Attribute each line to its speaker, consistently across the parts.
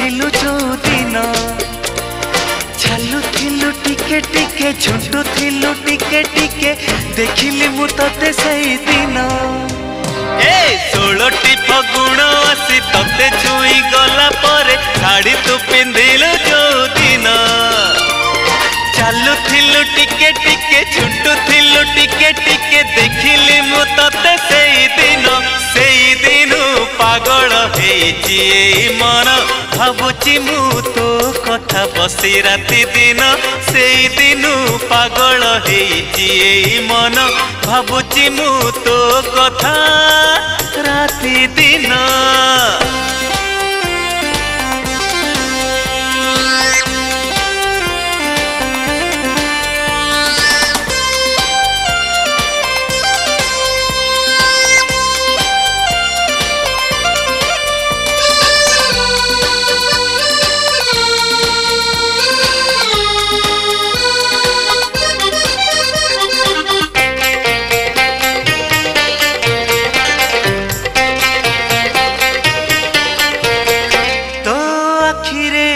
Speaker 1: पिंधिलु जो दिन चालुथिलु टिके टिके झुंटुथिलु टिके टिके देखिली मु तते सही दिन ए 16टी फगुण आसी तते छुई गला परे शाड़ी तू पिंधिलु जो दिन चालुथिलु टिके टिके झुंटुथिलु टिके टिके देखिली मु तते सही दिन पागल हेची मन भावुची मु तो कथा बसी राति दिन से दिन पागल हेची मन भावुची मु तो कथा राति दिन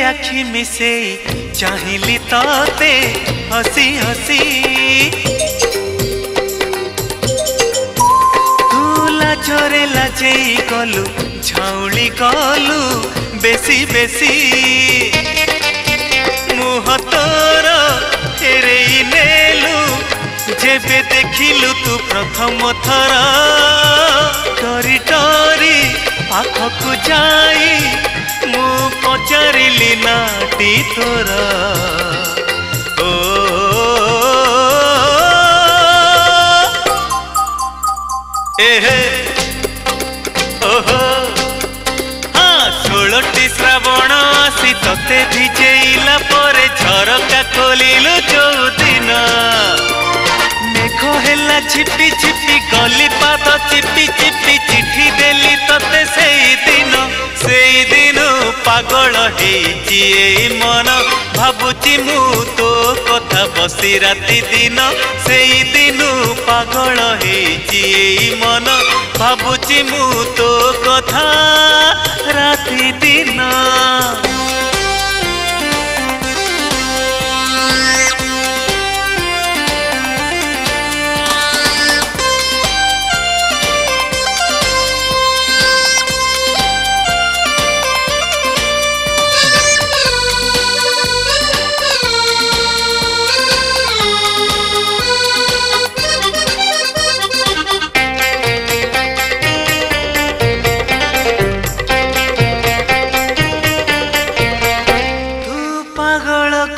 Speaker 1: आखि मिसे चाहिली ताते हसी हसी तू लाजरे लाजे गलु झाउली गलु बेसी बेसी मुह तोर फेरे नेलु जेबे देखिलु तू प्रथम थर डरी डरी पाखकु जाई मु पचारिली नाटी तोर ओ एहे ओहो हाँ 16टी श्रावण आसी तते भिजेइला परे झरका खोलिलु जो दिन मेघ हेला छिपी छिपी गली पाद चिपी चिपी चिठी देली तते सेई दिन पागल हेची मन भावुची मु तो कथा बसी राति दिन सेई दिन पागल हेची मन भावुची मु तो कथा राति दिन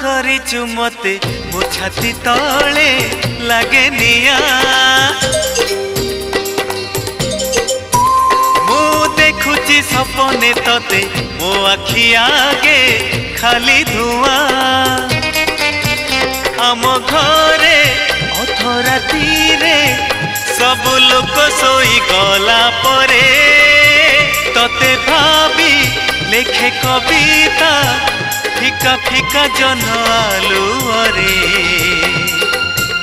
Speaker 1: करिचु मते मो छाती तले लागे निया मो देखुची सपने तते मो आखि आगे खाली धुआं आम घरे अधराती सब लोक सोई गला परे तते भाभी लेखे कविता फिका फिका जन आलुअरे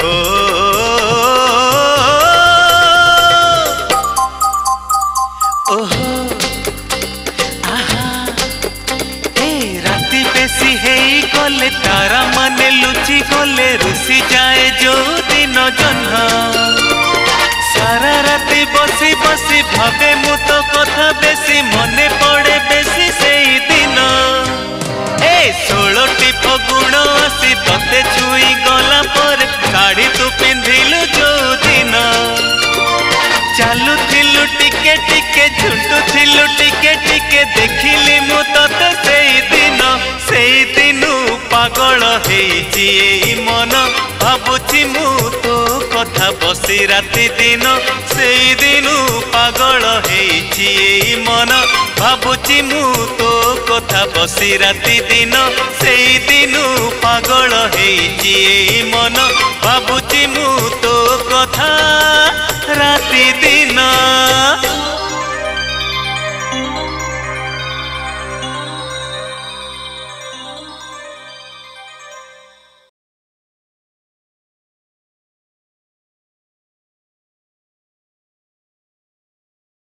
Speaker 1: ओ ओहो आहा ए राति बेसी हेई गले तारा माने लुचि गले रुसी जाए जो दिन जन्ह सारा राति बसी बसी भावे मु तो कथा बेसी मने पड़े बेसी सेई दिन 16टी फगुण आसी तते छुई गला पर शाड़ी तू पिंधिलु जो दिन चालुथिलु टिके टिके झुंटुथिलु टिके टिके देखिली मु तते सेई दिन पागल हेची मन भावुची मु तो कथा बसी राति दिन सेई दिन पागल हेची मन भावुची मु तो कथा बसी राति दिन सेई दिन पागल हेची मन भावुची मु तो कथा राति दिन।